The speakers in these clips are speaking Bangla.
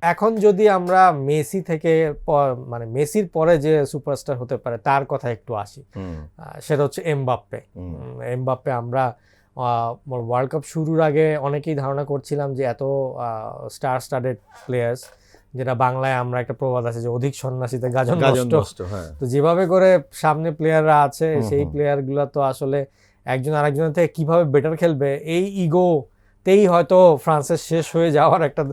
এখন যদি আমরা মেসি থেকে মানে মেসির পরে যে সুপারস্টার হতে পারে তার কথা একটু আসি, সেটা হচ্ছে এমবাপ্পে। এমবাপ্পে আমরা ওয়ার্ল্ড কাপ শুরুর আগে অনেকেই ধারণা করছিলাম যে এত স্টার স্টাডেড প্লেয়ার্স, যেটা বাংলায় আমরা একটা প্রবাদ আছে যে অধিক সন্ন্যাসীতে গাজন নষ্ট। তো যেভাবে করে সামনে প্লেয়াররা আছে সেই প্লেয়ারগুলো তো আসলে একজন আরেকজনের থেকে কিভাবে বেটার খেলবে এই ইগোতেই হয়তো ফ্রান্সের শেষ হয়ে যাওয়ার একটা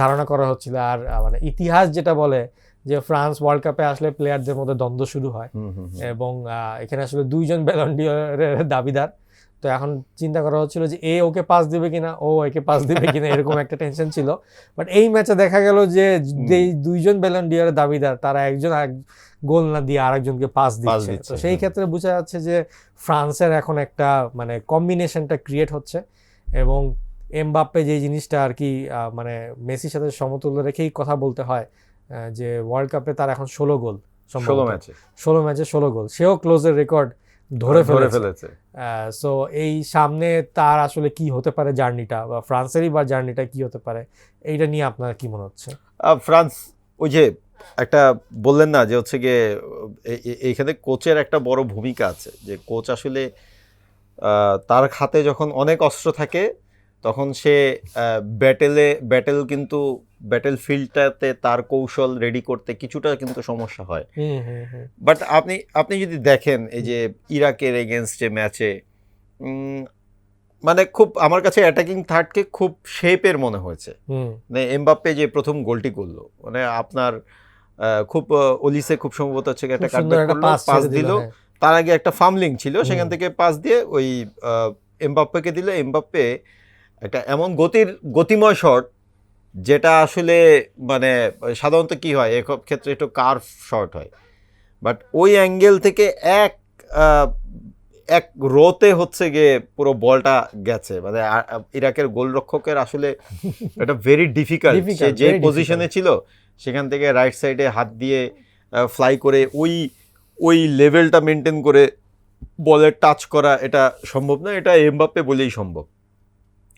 ধারণা করা হচ্ছিল। আর মানে ইতিহাস যেটা বলে যে ফ্রান্স ওয়ার্ল্ড কাপে আসলে প্লেয়ারদের মধ্যে দ্বন্দ্ব শুরু হয়, এবং এখানে আসলে দুইজন ব্যালন ডি'অরের দাবিদার। তো এখন চিন্তা করা হচ্ছিল যে ওকে পাস দিবে কিনা, ও একে পাস দিবে কিনা, এরকম একটা টেনশন ছিল। বাট এই ম্যাচে দেখা গেল যে দুইজন ব্যালন ডি'অরের দাবিদার তারা একজন গোল না দিয়ে আরেকজনকে পাস দিচ্ছে। তো সেই ক্ষেত্রে বোঝা যাচ্ছে যে ফ্রান্সের এখন একটা মানে কম্বিনেশনটা ক্রিয়েট হচ্ছে, এবং এমবাপ্পে যে জিনিসটা আর কি মানে মেসির সাথে সমতুল্য রেখেই কথা বলতে হয় যে ওয়ার্ল্ড কাপে তার এখন 16 গোল, 16 ম্যাচে 16 গোল, সেও ক্লোজের রেকর্ড ধরে ফেলেছে। সো এই সামনে তার আসলে কি হতে পারে জার্নিটা, বা ফ্রান্সেরই বা জার্নিটা কি হতে পারে, এইটা নিয়ে আপনার কি মনে হচ্ছে? ফ্রান্স ওই যে একটা বললেন না যে হচ্ছে গিয়ে এইখানে কোচের একটা বড় ভূমিকা আছে, যে কোচ আসলে তার হাতে যখন অনেক অস্ত্র থাকে তখন সে ব্যাটেল কিন্তু ব্যাটেল ফিল্ডটাতে তার কৌশল রেডি করতে কিছুটা কিন্তু সমস্যা হয়। বাট আপনি যদি দেখেন এই যে ইরাকের এগেনস্টে ম্যাচে মানে খুব আমার কাছে অ্যাটাকিং থার্ডকে খুব শেপের মনে হয়েছে। মানে এমবাপ্পে যে প্রথম গোলটি করলো, মানে আপনার খুব ওলিসে খুব সম্ভবত হচ্ছে একটা পাস দিল, তার আগে একটা ফামলিং ছিল, সেখান থেকে পাস দিয়ে ওই এমবাপ্পেকে দিল। এমবাপ্পে একটা এমন গতিময় শট, যেটা আসলে মানে সাধারণত কি হয় এক ক্ষেত্রে একটু কার্ভ শট হয়, বাট ওই অ্যাঙ্গেল থেকে এক রোতে হচ্ছে গিয়ে পুরো বলটা গেছে। মানে ইরাকের গোলরক্ষকের আসলে এটা ভেরি ডিফিকাল্ট, সে যে পজিশনে ছিল সেখান থেকে রাইট সাইডে হাত দিয়ে ফ্লাই করে ওই লেভেলটা মেনটেন করে বলের টাচ করা এটা সম্ভব না, এটা এমবাপ্পে বলেই সম্ভব।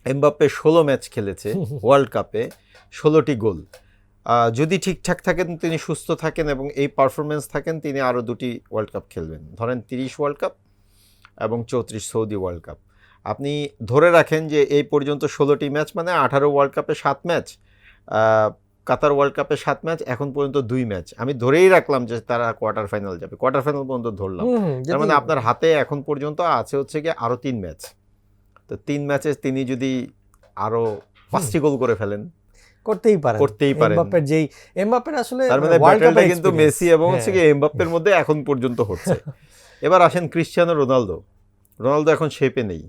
এমবাপ্পে 16 ম্যাচ খেলেছে ওয়ার্ল্ড কাপে, 16টি গোল। যদি ঠিকঠাক থাকেন, তিনি সুস্থ থাকেন এবং এই পারফরমেন্স থাকেন, তিনি আরও 2টি ওয়ার্ল্ড কাপ খেলবেন। ধরেন 30 ওয়ার্ল্ড কাপ এবং 34 সৌদি ওয়ার্ল্ড কাপ। আপনি ধরে রাখেন যে এই পর্যন্ত 16টি ম্যাচ, মানে 18 ওয়ার্ল্ড কাপে 7 ম্যাচ, কাতার ওয়ার্ল্ড কাপে 7 ম্যাচ, এখন পর্যন্ত 2 ম্যাচ। আমি ধরেই রাখলাম যে তারা কোয়ার্টার ফাইনাল যাবে, কোয়ার্টার ফাইনাল পর্যন্ত ধরলাম, তার মানে আপনার হাতে এখন পর্যন্ত আছে হচ্ছে গিয়ে আরও 3 ম্যাচ। তো 3 ম্যাচে তিনি যদি আরো 5টি গোল করে ফেলেন, করতেই পারেন। এমবাপ্পের আসলে তার মানে ব্যাটেলটা কিন্তু মেসি এবং হচ্ছে গিয়ে এমবাপ্পের মধ্যে এখন পর্যন্ত হচ্ছে। এবার আসেন ক্রিশ্চিয়ানো রোনালদো এখন শেপে নেই,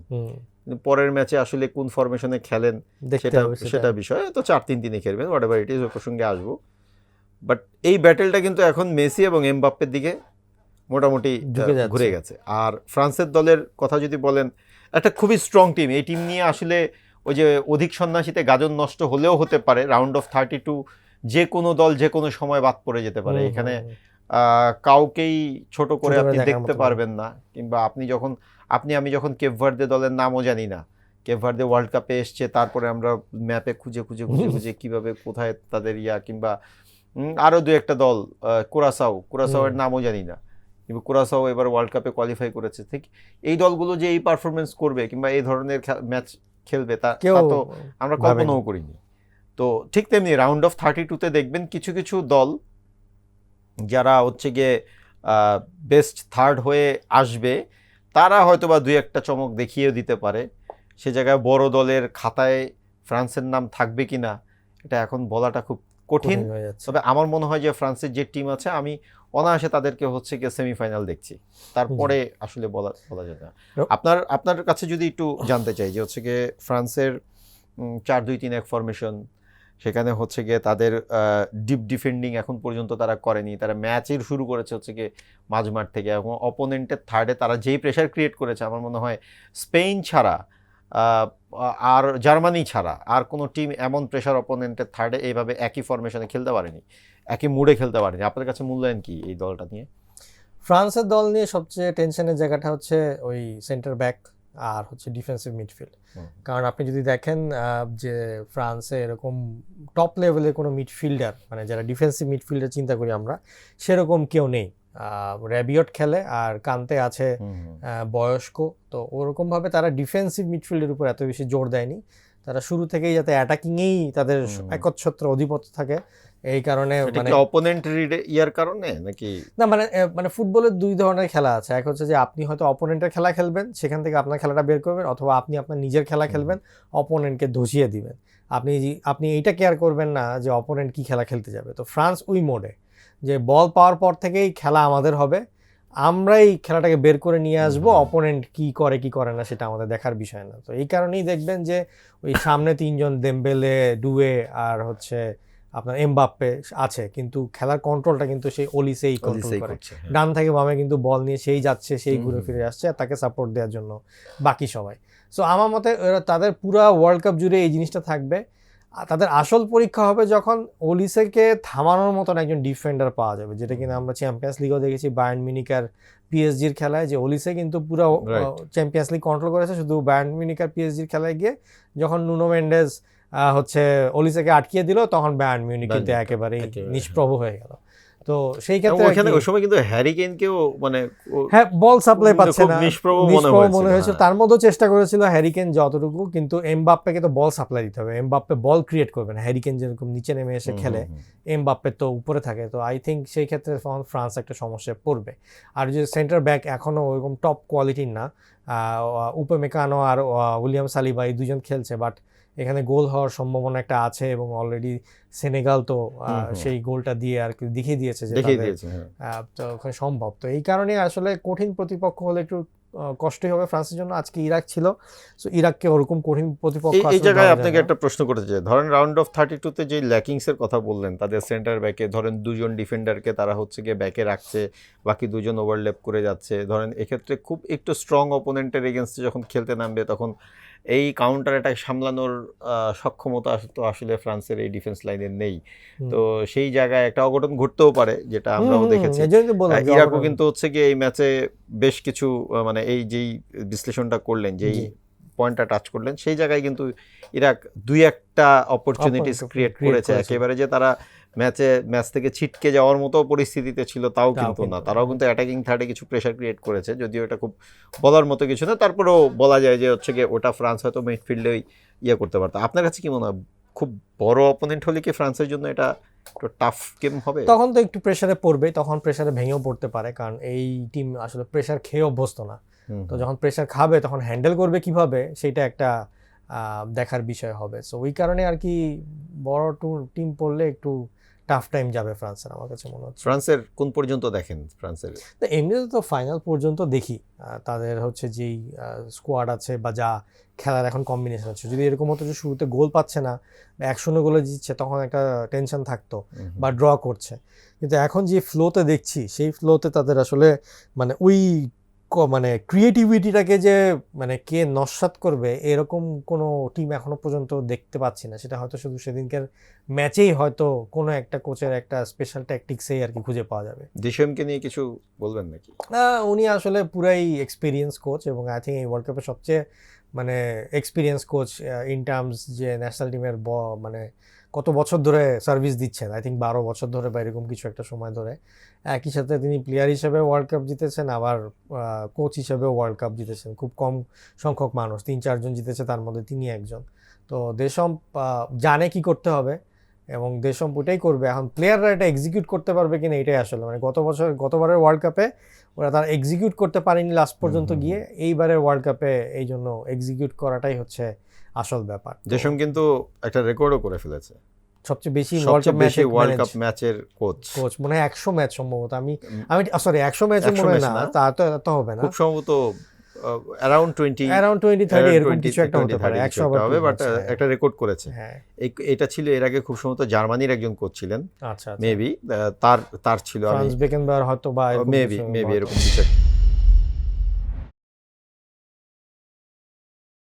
পরের ম্যাচে আসলে কোন ফরমেশনে খেলেন সেটা বিষয়, তো 4-3-3 খেলবেন, হোয়াটএভার ইট ইজ, ওর প্রসঙ্গে আসবো। বাট এই ব্যাটেলটা কিন্তু এখন মেসি এবং এমবাপ্পের দিকে মোটামুটি ঘুরে গেছে। আর ফ্রান্সের দলের কথা যদি বলেন, একটা খুবই স্ট্রং টিম। এই টিম নিয়ে আসলে ওই যে অধিক সন্ন্যাসীতে গাজন নষ্ট হলেও হতে পারে, রাউন্ড অফ 32 যে কোনো দল যে কোনো সময় বাদ পড়ে যেতে পারে। এখানে কাউকেই ছোট করে আপনি দেখতে পারবেন না, কিংবা আমি যখন কেপ ভার্দে দলের নামও জানি না, কেপ ভার্দে ওয়ার্ল্ড কাপে এসছে, তারপরে আমরা ম্যাপে খুঁজে কিভাবে কোথায় তাদের কিংবা আরও 2-1টা দল, কুরাসাওয়ের নামও জানি না, কিন্তু কুরাসাও এবার ওয়ার্ল্ড কাপে কোয়ালিফাই করেছে। ঠিক এই দলগুলো যে এই পারফরমেন্স করবে কিংবা এই ধরনের ম্যাচ খেলবে তা তো আমরা কল্পনাও করিনি। তো ঠিক তেমনি রাউন্ড অফ 32-তে দেখবেন কিছু কিছু দল যারা হচ্ছে গিয়ে বেস্ট থার্ড হয়ে আসবে, তারা হয়তো বা 2-1টা চমক দেখিয়ে দিতে পারে। সে জায়গায় বড় দলের খাতায় ফ্রান্সের নাম থাকবে কিনা এটা এখন বলাটা খুব কঠিন। তবে আমার মনে হয় যে ফ্রান্সের যে টিম আছে, আমি অনায়াসে তাদেরকে হচ্ছে গিয়ে সেমিফাইনাল দেখছি, তারপরে আসলে বলা যাবে না। আপনার কাছে যদি একটু জানতে চাই যে হচ্ছে গিয়ে ফ্রান্সের 4-2-3-1 ফরমেশন, সেখানে হচ্ছে গিয়ে তাদের ডিপ ডিফেন্ডিং এখন পর্যন্ত তারা করেনি। তারা ম্যাচের শুরু করেছে হচ্ছে গিয়ে মাঝমাঠ থেকে, এবং অপোনেন্টের থার্ডে তারা যেই প্রেশার ক্রিয়েট করেছে, আমার মনে হয় স্পেন ছাড়া আর জার্মানি ছাড়া আর কোনো টিম এমন প্রেশার অপোনেন্টের থার্ডে এইভাবে একই ফরমেশনে খেলতে পারেনি, একই মুডে খেলতে পারেনি। আপনার কাছে মূল্যায়ন কি এই দলটা নিয়ে? ফ্রান্সের দল নিয়ে সবচেয়ে টেনশনের জায়গাটা হচ্ছে ওই সেন্টার ব্যাক আর হচ্ছে ডিফেন্সিভ মিডফিল্ড। কারণ আপনি যদি দেখেন যে ফ্রান্সে এরকম টপ লেভেলের কোনো মিডফিল্ডার, মানে যারা ডিফেন্সিভ মিডফিল্ডার চিন্তা করি আমরা, সেরকম কেউ নেই। র্যাবিয়ট খেলে আর কান্তে আছে বয়স্ক, তো ওরকমভাবে তারা ডিফেন্সিভ মিডফিল্ডের উপর এত বেশি জোর দেয়নি। তারা শুরু থেকেই যাতে অ্যাটাকিংয়েই তাদের একচ্ছত্র অধিপত্য থাকে, এই কারণে মানে অপোনেন্ট ইয়ার কারণে নাকি না, মানে ফুটবলের দুই ধরনের খেলা আছে। এক হচ্ছে যে আপনি হয়তো অপোনেন্টের খেলা খেলবেন, সেখান থেকে আপনার খেলাটা বের করবেন, অথবা আপনি আপনার নিজের খেলা খেলবেন, অপোনেন্টকে ধসিয়ে দিবেন। আপনি এইটা কেয়ার করবেন না যে অপোনেন্ট কি খেলা খেলতে যাবে। তো ফ্রান্স ওই মোডে যে বল পাওয়ার পর থেকেই খেলা আমাদের হবে, আমরাই খেলাটাকে বের করে নিয়ে আসবো, অপোনেন্ট কি করে না সেটা আমাদের দেখার বিষয় না। তো এই কারণেই দেখবেন যে ওই সামনে তিনজন দেমবেলে, ডুয়ে আর হচ্ছে আপনার এমবাপ্পে আছে, কিন্তু খেলার কন্ট্রোলটা কিন্তু সেই ওলিসেই কন্ট্রোল করে। ডান থেকে বামে কিন্তু বল নিয়ে সেই যাচ্ছে, সেই ঘুরে ফিরে আসছে, আর তাকে সাপোর্ট দেওয়ার জন্য বাকি সবাই। সো আমার মতে তাদের পুরো ওয়ার্ল্ড কাপ জুড়ে এই জিনিসটা থাকবে। তাদের আসল পরীক্ষা হবে যখন ওলিসেকে থামানোর মতন একজন ডিফেন্ডার পাওয়া যাবে, যেটা কিনা আমরা চ্যাম্পিয়ন্স লিগও দেখেছি বায়ার্ন মিউনিখ আর পিএসজির খেলায়, যে ওলিসে কিন্তু পুরো চ্যাম্পিয়ন্স লিগ কন্ট্রোল করেছে, শুধু বায়ার্ন মিউনিখ আর পিএসজির খেলায় গিয়ে যখন নুনো মেন্ডেস হচ্ছে ওলিসেকে আটকিয়ে দিল, তখন বায়ার্ন মিউনিখ কিন্তু একেবারেই নিষ্প্রভ হয়ে গেল। তো সেই ক্ষেত্রে ওই সময় কিন্তু হ্যারি কেইনকেও মানে হ্যাঁ বল সাপ্লাই পাচ্ছে না, নিষ্প্রভ মনে হয়েছিল। তার মধ্যেও চেষ্টা করেছিল হ্যারি কেইন যতটুকু, কিন্তু এমবাপ্পেকে তো বল সাপ্লাই দিতে হবে, এমবাপ্পে বল ক্রিয়েট করবে না। হ্যারি কেইন যেরকম নিচে নেমে এসে খেলে, এমবাপ্পে তো উপরে থাকে। তো আই থিঙ্ক সেই ক্ষেত্রে ফ্রান্স একটা সমস্যায় পড়বে। আর যে সেন্টার ব্যাক এখনও ওইরকম টপ কোয়ালিটির না, উপমেকানো আর উইলিয়াম সালিবা এই দুজন খেলছে, বাট এখানে গোল হওয়ার সম্ভাবনা একটা আছে, এবং অলরেডি সেনেগাল তো সেই গোলটা দিয়ে আর কি দেখিয়ে দিয়েছে যে তো ওখানে সম্ভব। তো এই কারণে আসলে কঠিন প্রতিপক্ষ হলে একটু কষ্টই হবে ফ্রান্সের জন্য। আজকে ইরাক ছিল, সো ইরাককে ওরকম কঠিন প্রতিপক্ষ। এই জায়গায় আপনাকে একটা প্রশ্ন করতে চাই, ধরেন রাউন্ড অফ 32-তে যে ল্যাকিংসের কথা বললেন, তাদের সেন্টার ব্যাকে ধরেন দুজন ডিফেন্ডারকে তারা হচ্ছে গিয়ে ব্যাকে রাখছে, বাকি দুজন ওভারল্যাপ করে যাচ্ছে। ধরেন এক্ষেত্রে খুব একটু স্ট্রং অপোনেন্টের এগেনস্টে যখন খেলতে নামবে, তখন এই কাউন্টার অ্যাটাক সামলানোর সক্ষমতা তো আসলে ফ্রান্সের এই ডিফেন্স লাইনের নেই। তো সেই জায়গায় একটা অঘটন ঘটতেও পারে, যেটা আমরাও দেখেছি। ইরাকও কিন্তু হচ্ছে গিয়ে এই ম্যাচে বেশ কিছু মানে এই যেই বিশ্লেষণটা করলেন, যেই পয়েন্টটা টাচ করলেন, সেই জায়গায় কিন্তু ইরাক দুই একটা অপরচুনিটিস ক্রিয়েট করেছে একেবারে, যে তারা ম্যাচ থেকে ছিটকে যাওয়ার মতো পরিস্থিতিতে ছিল তাও কিন্তু না। তারাও কিন্তু অ্যাটাকিং থার্ডে কিছু প্রেশার ক্রিয়েট করেছে, যদিও এটা খুব বলার মতো কিছু না, তারপরেও বলা যায় যে হচ্ছে গিয়ে ওটা ফ্রান্স হয়তো মিডফিল্ডেই করতে পারতো। আপনার কাছে কি মনে হয়, খুব বড় অপোনেন্ট হলে কি ফ্রান্সের জন্য এটা একটু টাফ গেম হবে? তখন তো একটু প্রেশারে পড়বে, তখন প্রেশারে ভেঙেও পড়তে পারে, কারণ এই টিম আসলে প্রেশার খেয়ে অভ্যস্ত না। তো যখন প্রেশার খাবে তখন হ্যান্ডেল করবে কিভাবে, সেটা একটা দেখার বিষয় হবে। সো ওই কারণে আর কি বড় টিম পড়লে একটু টাফ টাইম যাবে ফ্রান্সের, আমার কাছে মনে হচ্ছে। ফ্রান্সের কোন পর্যন্ত দেখেন? ফ্রান্সের এমনিতে তো ফাইনাল পর্যন্ত দেখি, তাদের হচ্ছে যেই স্কোয়াড আছে বা যা খেলার এখন কম্বিনেশন আছে, যদি এরকম হতো যে শুরুতে গোল পাচ্ছে না, 1-0 গোলে জিতছে, তখন একটা টেনশন থাকতো, বা ড্র করছে। কিন্তু এখন যে ফ্লোতে দেখছি, সেই ফ্লোতে তাদের আসলে মানে ওই মানে ক্রিয়েটিভিটিটাকে যে মানে কে নস্যাৎ করবে, এরকম কোনো টিম এখনো পর্যন্ত দেখতে পাচ্ছি না। সেটা হয়তো শুধু সেদিনকার ম্যাচেই হয়তো কোনো একটা কোচের একটা স্পেশাল ট্যাকটিক্সেই আর কি খুঁজে পাওয়া যাবে। দেশমকে নিয়ে কিছু বলবেন নাকি? উনি আসলে পুরাই এক্সপিরিয়েন্স কোচ, এবং আই থিঙ্ক এই ওয়ার্ল্ড কাপের সবচেয়ে মানে এক্সপিরিয়েন্স কোচ ইন টার্মস যে ন্যাশনাল টিমের মানে কত বছর ধরে সার্ভিস দিচ্ছেন, আই থিঙ্ক 12 বছর ধরে বা এরকম কিছু একটা সময় ধরে। একই সাথে তিনি প্লেয়ার হিসেবে ওয়ার্ল্ড কাপ জিতেছেন, আবার কোচ হিসেবেও ওয়ার্ল্ড কাপ জিতেছেন। খুব কম সংখ্যক মানুষ, 3-4 জন জিতেছে, তার মধ্যে তিনি একজন। তো দেশম জানে কি করতে হবে, এবং দেশম ওটাই করবে। এখন প্লেয়াররা এটা এক্সিকিউট করতে পারবে কিনা, এটাই আসলে মানে গতবারের ওয়ার্ল্ড কাপে ওরা তারা এক্সিকিউট করতে পারেনি লাস্ট পর্যন্ত গিয়ে, এইবারের ওয়ার্ল্ড কাপে এই জন্য এক্সিকিউট করাটাই হচ্ছে আসল ব্যাপার। দেশম কিন্তু একটা রেকর্ডও করে ফেলেছে, সবচেয়ে বেশি ওয়ার্ল্ড কাপ ম্যাচের কোচ মনে হয় 100 ম্যাচ সম্ভবত। আমি সরি 100 ম্যাচে মনে হয় না, তা তো হবে না, খুব সম্ভবত অ্যারাউন্ড 20-30 এরকম কিছু একটা হতে পারে, 100 হবে, বাট একটা রেকর্ড করেছে। এটা ছিল এর আগে খুব সম্ভবত জার্মানির একজন কোচ ছিলেন, মেবি তার ছিল, ফ্রান্স বেকেনবাওয়ার হয়তো, বা মেবি এরকম কিছু।